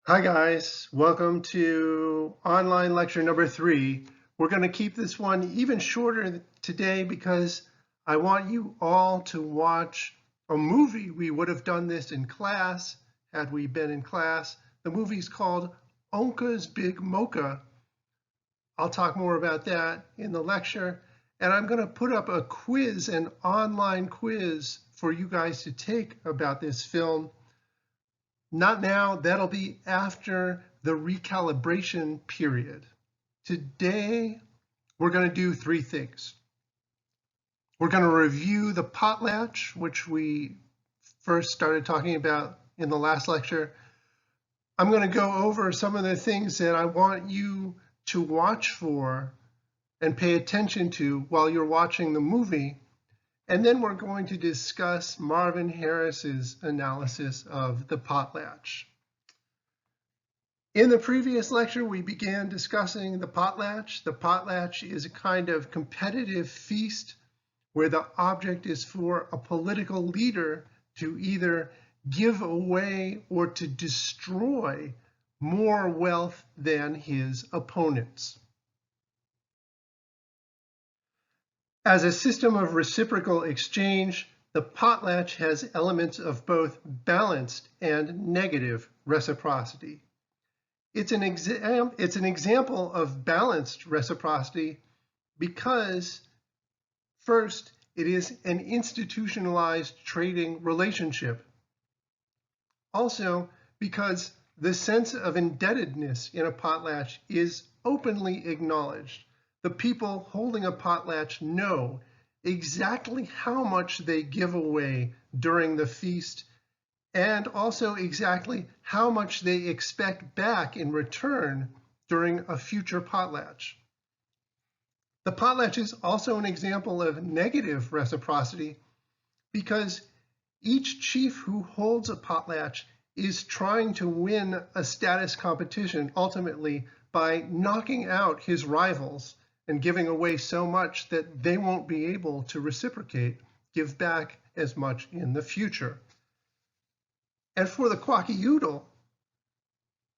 Hi guys, welcome to online lecture number 3. We're going to keep this one even shorter today because I want you all to watch a movie. We would have done this in class had we been in class. The movie's called Onka's Big Mocha. I'll talk more about that in the lecture. And I'm going to put up a quiz, an online quiz for you guys to take about this film. Not now, that'll be after the recalibration period. Today, we're going to do 3 things. We're going to review the potlatch, which we first started talking about in the last lecture. I'm going to go over some of the things that I want you to watch for and pay attention to while you're watching the movie. And then we're going to discuss Marvin Harris's analysis of the potlatch. In the previous lecture, we began discussing the potlatch. The potlatch is a kind of competitive feast where the object is for a political leader to either give away or to destroy more wealth than his opponents. As a system of reciprocal exchange, the potlatch has elements of both balanced and negative reciprocity. It's an example of balanced reciprocity because, first, it is an institutionalized trading relationship. Also, because the sense of indebtedness in a potlatch is openly acknowledged. The people holding a potlatch know exactly how much they give away during the feast and also exactly how much they expect back in return during a future potlatch. The potlatch is also an example of negative reciprocity because each chief who holds a potlatch is trying to win a status competition ultimately by knocking out his rivals and giving away so much that they won't be able to reciprocate, give back as much in the future. And for the Kwakiutl,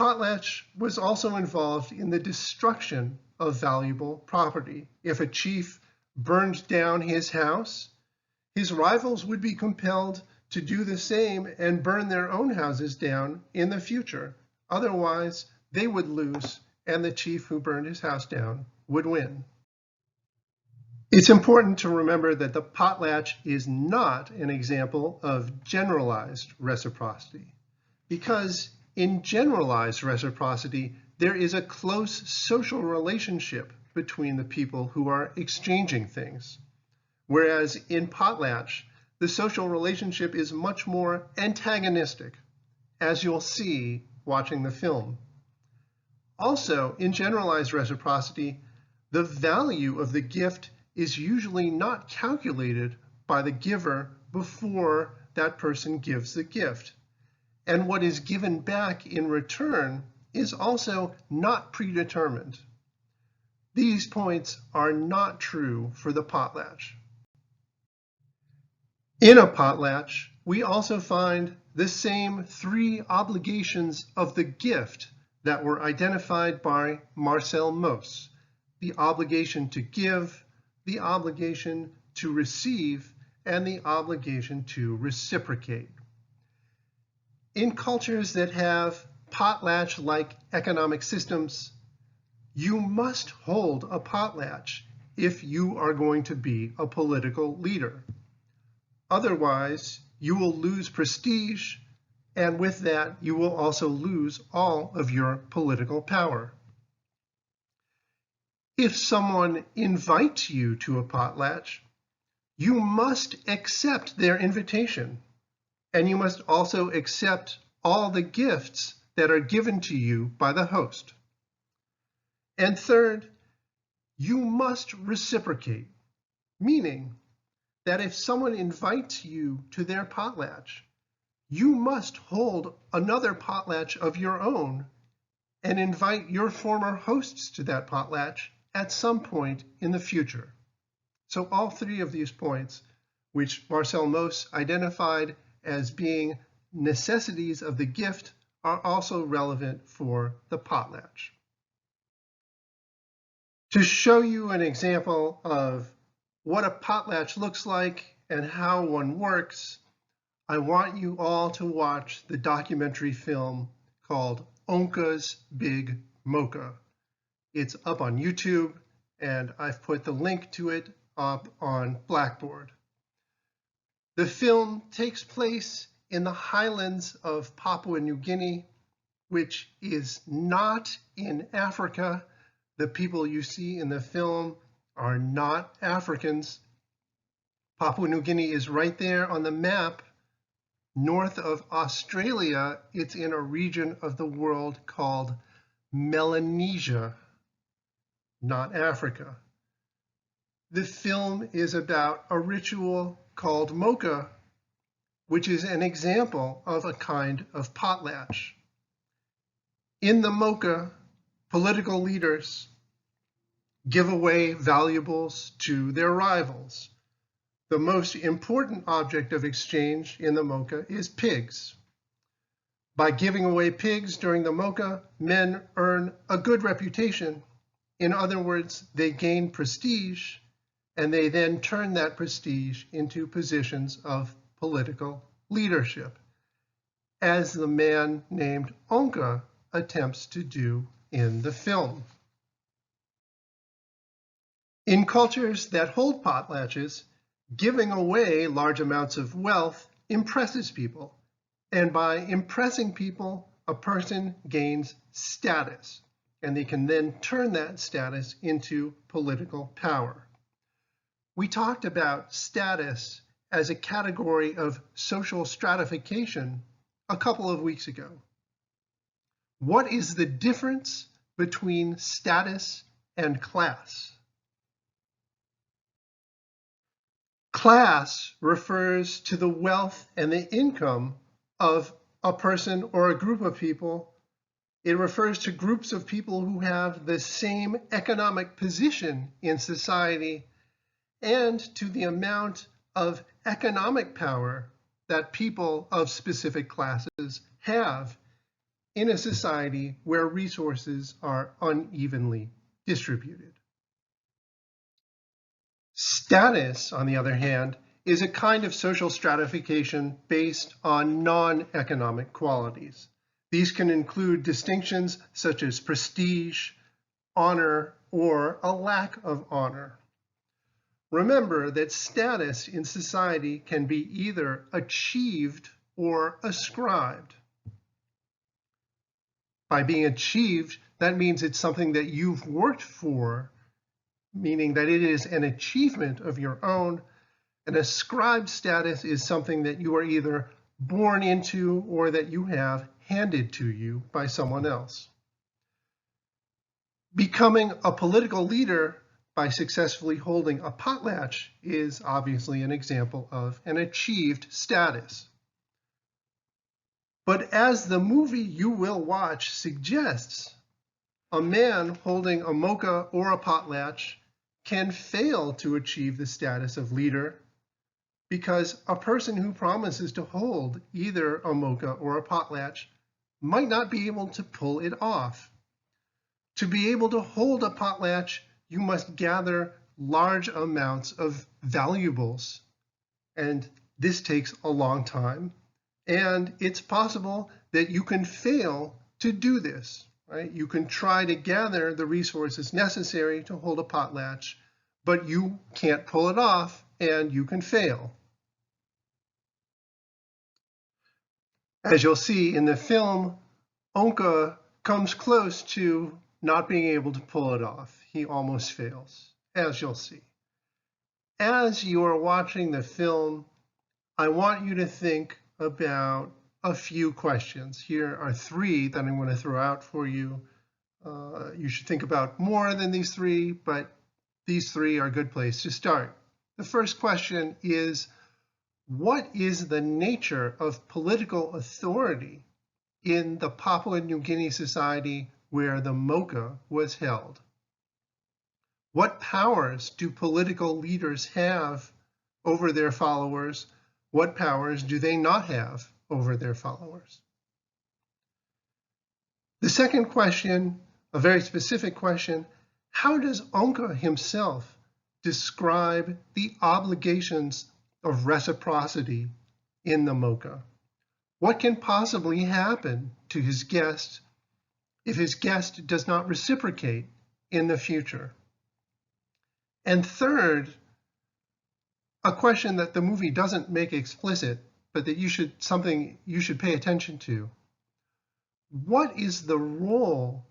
potlatch was also involved in the destruction of valuable property. If a chief burned down his house, his rivals would be compelled to do the same and burn their own houses down in the future. Otherwise, they would lose, and the chief who burned his house down would win. It's important to remember that the potlatch is not an example of generalized reciprocity, because in generalized reciprocity, there is a close social relationship between the people who are exchanging things. Whereas in potlatch, the social relationship is much more antagonistic, as you'll see watching the film. Also, in generalized reciprocity, the value of the gift is usually not calculated by the giver before that person gives the gift. And what is given back in return is also not predetermined. These points are not true for the potlatch. In a potlatch, we also find the same 3 obligations of the gift that were identified by Marcel Mauss: the obligation to give, the obligation to receive, and the obligation to reciprocate. In cultures that have potlatch-like economic systems, you must hold a potlatch if you are going to be a political leader. Otherwise, you will lose prestige, and with that, you will also lose all of your political power. If someone invites you to a potlatch, you must accept their invitation, and you must also accept all the gifts that are given to you by the host. And third, you must reciprocate, meaning that if someone invites you to their potlatch, you must hold another potlatch of your own and invite your former hosts to that potlatch at some point in the future. So all 3 of these points, which Marcel Mauss identified as being necessities of the gift, are also relevant for the potlatch. To show you an example of what a potlatch looks like and how one works, I want you all to watch the documentary film called Onka's Big Mocha. It's up on YouTube, and I've put the link to it up on Blackboard. The film takes place in the highlands of Papua New Guinea, which is not in Africa. The people you see in the film are not Africans. Papua New Guinea is right there on the map. North of Australia, it's in a region of the world called Melanesia, not Africa. The film is about a ritual called mocha, which is an example of a kind of potlatch. In the mocha, political leaders give away valuables to their rivals. The most important object of exchange in the mocha is pigs. By giving away pigs during the mocha, men earn a good reputation. In other words, they gain prestige, and they then turn that prestige into positions of political leadership, as the man named Onka attempts to do in the film. In cultures that hold potlatches, giving away large amounts of wealth impresses people, and by impressing people, a person gains status, and they can then turn that status into political power. We talked about status as a category of social stratification a couple of weeks ago. What is the difference between status and class? Class refers to the wealth and the income of a person or a group of people. It refers to groups of people who have the same economic position in society and to the amount of economic power that people of specific classes have in a society where resources are unevenly distributed. Status, on the other hand, is a kind of social stratification based on non-economic qualities. These can include distinctions such as prestige, honor, or a lack of honor. Remember that status in society can be either achieved or ascribed. By being achieved, that means it's something that you've worked for, meaning that it is an achievement of your own. An ascribed status is something that you are either born into or that you have handed to you by someone else. Becoming a political leader by successfully holding a potlatch is obviously an example of an achieved status. But as the movie you will watch suggests, a man holding a mocha or a potlatch can fail to achieve the status of leader because a person who promises to hold either a mocha or a potlatch might not be able to pull it off. To be able to hold a potlatch, you must gather large amounts of valuables, and this takes a long time, and it's possible that you can fail to do this, right? You can try to gather the resources necessary to hold a potlatch, but you can't pull it off, and you can fail. As you'll see in the film, Onka comes close to not being able to pull it off. He almost fails, as you'll see. As you are watching the film, I want you to think about a few questions. Here are three that I'm going to throw out for you. You should think about more than these three, but these three are a good place to start. The first question is, what is the nature of political authority in the Papua New Guinea society where the mocha was held? What powers do political leaders have over their followers? What powers do they not have over their followers? The second question, a very specific question, how does Onca himself describe the obligations of reciprocity in the MoCA? What can possibly happen to his guest if his guest does not reciprocate in the future? And third, a question that the movie doesn't make explicit, but that something you should pay attention to. What role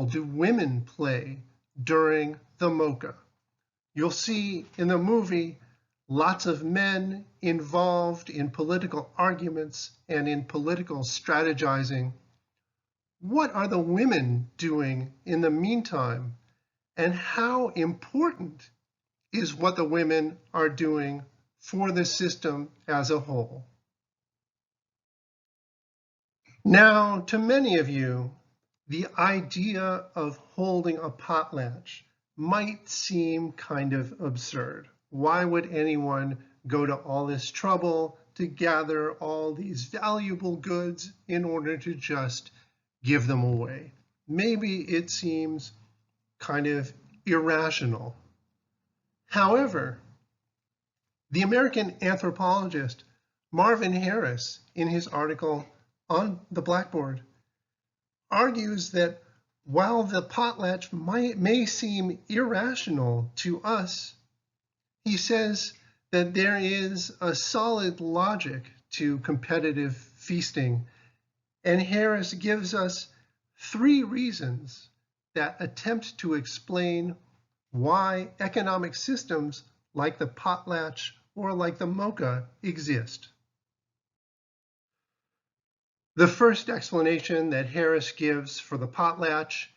do women play during the MoCA? You'll see in the movie lots of men involved in political arguments and in political strategizing. What are the women doing in the meantime? And how important is what the women are doing for the system as a whole? Now, to many of you, the idea of holding a potlatch might seem kind of absurd. Why would anyone go to all this trouble to gather all these valuable goods in order to just give them away? Maybe it seems kind of irrational. However, the American anthropologist Marvin Harris, in his article on the Blackboard, argues that while the potlatch may seem irrational to us, he says that there is a solid logic to competitive feasting, and Harris gives us 3 reasons that attempt to explain why economic systems like the potlatch or like the MoCA exist. The first explanation that Harris gives for the potlatch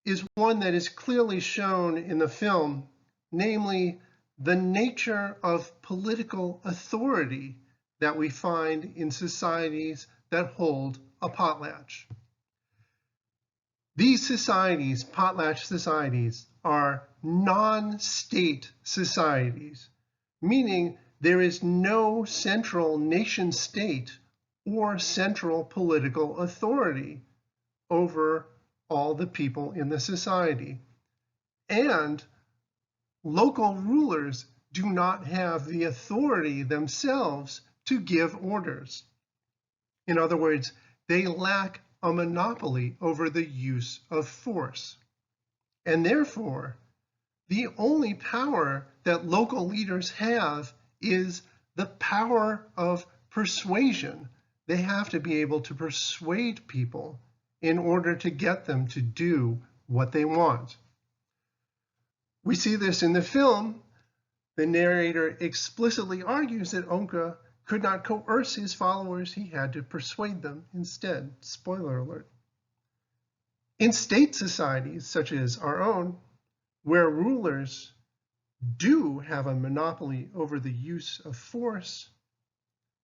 is one that is clearly shown in the film, namely the nature of political authority that we find in societies that hold a potlatch. These societies, potlatch societies, are non-state societies, meaning there is no central nation state or central political authority over all the people in the society. And local rulers do not have the authority themselves to give orders. In other words, they lack a monopoly over the use of force. And therefore, the only power that local leaders have is the power of persuasion. They have to be able to persuade people in order to get them to do what they want. We see this in the film. The narrator explicitly argues that Onca could not coerce his followers, he had to persuade them instead. Spoiler alert. In state societies, such as our own, where rulers do have a monopoly over the use of force,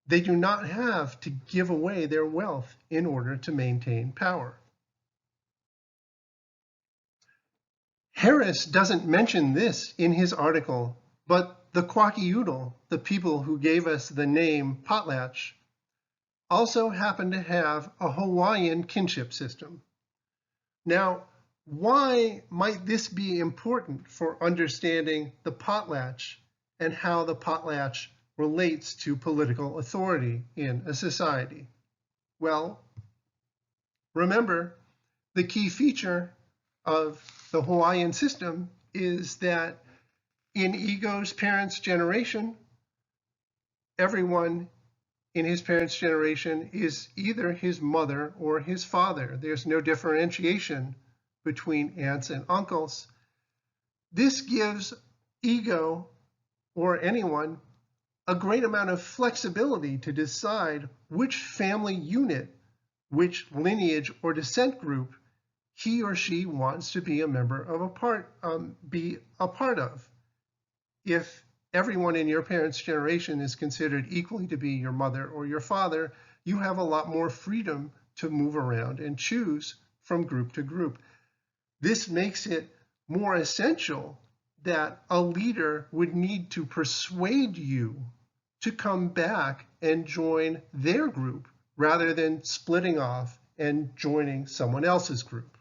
they do not have to give away their wealth in order to maintain power. Harris doesn't mention this in his article, but the Kwakiutl, the people who gave us the name potlatch, also happen to have a Hawaiian kinship system. Now, why might this be important for understanding the potlatch and how the potlatch relates to political authority in a society? Well, remember, the key feature of the Hawaiian system is that in Igo's parents' generation, everyone in his parents' generation is either his mother or his father. There's no differentiation between aunts and uncles. This gives Igo or anyone a great amount of flexibility to decide which family unit, which lineage or descent group he or she wants to be a member of be a part of. If everyone in your parents' generation is considered equally to be your mother or your father, you have a lot more freedom to move around and choose from group to group. This makes it more essential that a leader would need to persuade you to come back and join their group rather than splitting off and joining someone else's group.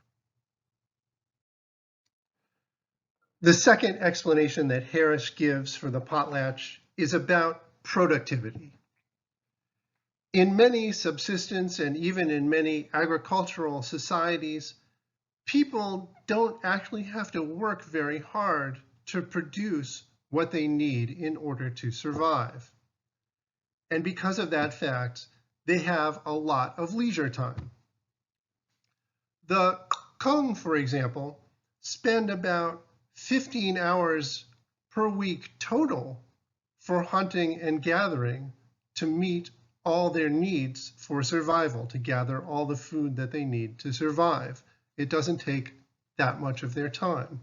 The second explanation that Harris gives for the potlatch is about productivity. In many subsistence and even in many agricultural societies, people don't actually have to work very hard to produce what they need in order to survive. And because of that fact, they have a lot of leisure time. The Kong, for example, spend about 15 hours per week total for hunting and gathering to meet all their needs for survival, to gather all the food that they need to survive. It doesn't take that much of their time.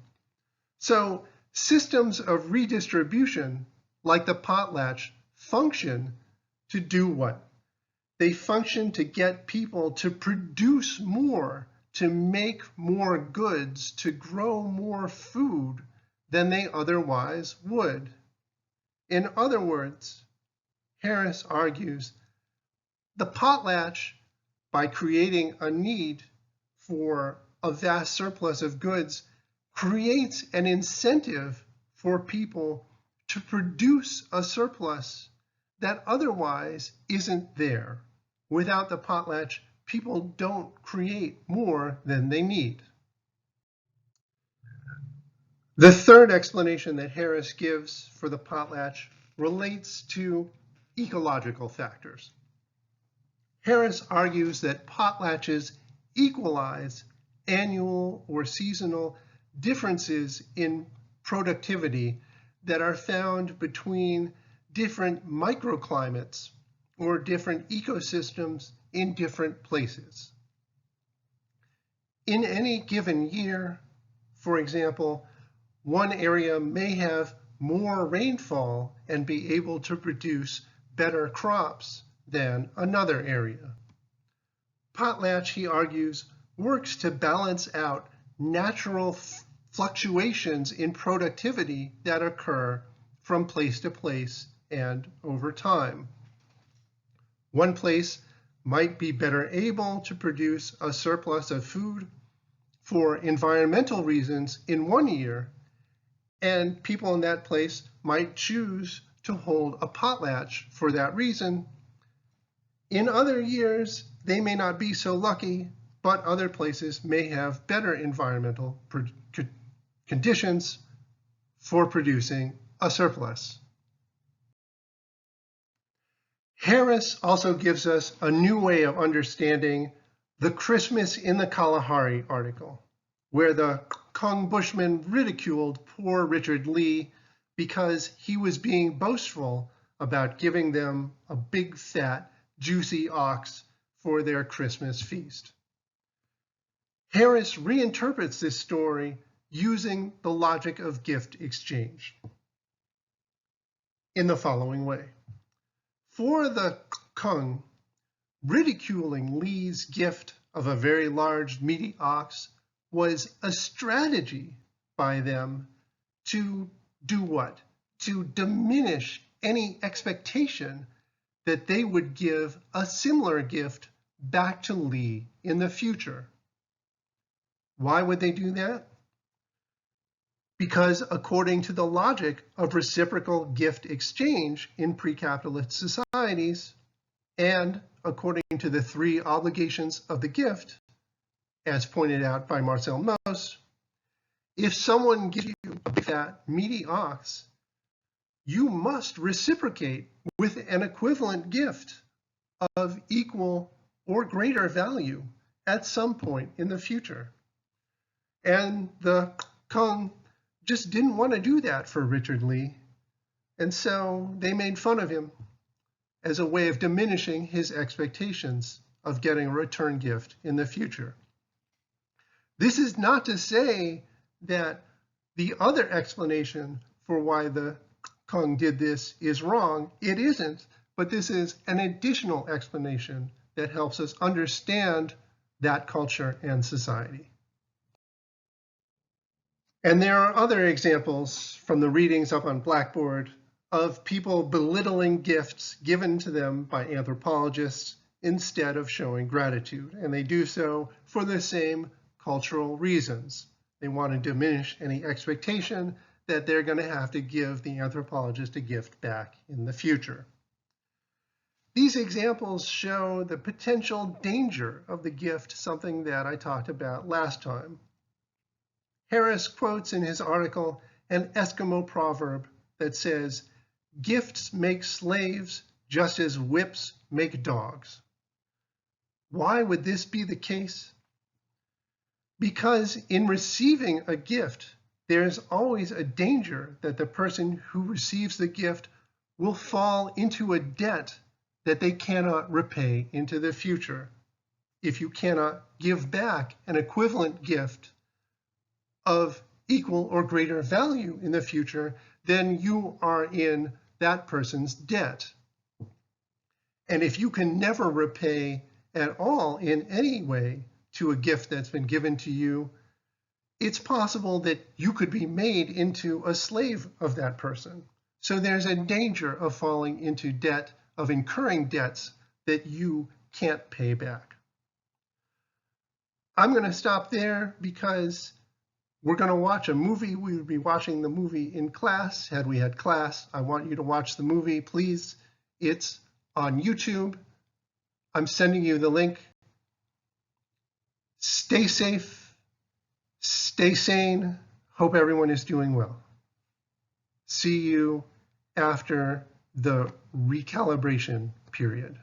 So systems of redistribution, like the potlatch, function to do what? They function to get people to produce more, to make more goods, to grow more food than they otherwise would. In other words, Harris argues, the potlatch, by creating a need for a vast surplus of goods, creates an incentive for people to produce a surplus that otherwise isn't there. Without the potlatch, people don't create more than they need. The third explanation that Harris gives for the potlatch relates to ecological factors. Harris argues that potlatches equalize annual or seasonal differences in productivity that are found between different microclimates or different ecosystems in different places. In any given year, for example, one area may have more rainfall and be able to produce better crops than another area. Potlatch, he argues, works to balance out natural fluctuations in productivity that occur from place to place and over time. One place might be better able to produce a surplus of food for environmental reasons in one year, and people in that place might choose to hold a potlatch for that reason. In other years, they may not be so lucky, but other places may have better environmental conditions for producing a surplus. Harris also gives us a new way of understanding the Christmas in the Kalahari article, where the Kung Bushmen ridiculed poor Richard Lee because he was being boastful about giving them a big, fat, juicy ox for their Christmas feast. Harris reinterprets this story using the logic of gift exchange in the following way. For the Kung, ridiculing Lee's gift of a very large meaty ox was a strategy by them to do what? To diminish any expectation that they would give a similar gift back to Lee in the future. Why would they do that? Because according to the logic of reciprocal gift exchange in pre-capitalist societies, and according to the three obligations of the gift, as pointed out by Marcel Mauss, if someone gives you a big fat meaty ox, you must reciprocate with an equivalent gift of equal or greater value at some point in the future. And the Kung just didn't want to do that for Richard Lee, and so they made fun of him as a way of diminishing his expectations of getting a return gift in the future. This is not to say that the other explanation for why the Kung did this is wrong. It isn't, but this is an additional explanation that helps us understand that culture and society. And there are other examples from the readings up on Blackboard of people belittling gifts given to them by anthropologists instead of showing gratitude. And they do so for the same cultural reasons. They want to diminish any expectation that they're going to have to give the anthropologist a gift back in the future. These examples show the potential danger of the gift, something that I talked about last time. Harris quotes in his article an Eskimo proverb that says, "Gifts make slaves just as whips make dogs." Why would this be the case? Because in receiving a gift, there's always a danger that the person who receives the gift will fall into a debt that they cannot repay into the future. If you cannot give back an equivalent gift of equal or greater value in the future, then you are in that person's debt. And if you can never repay at all in any way to a gift that's been given to you, it's possible that you could be made into a slave of that person. So there's a danger of falling into debt, of incurring debts that you can't pay back. I'm going to stop there because we're going to watch a movie. We would be watching the movie in class. Had we had class, I want you to watch the movie, please. It's on YouTube. I'm sending you the link. Stay safe, stay sane. Hope everyone is doing well. See you after the recalibration period.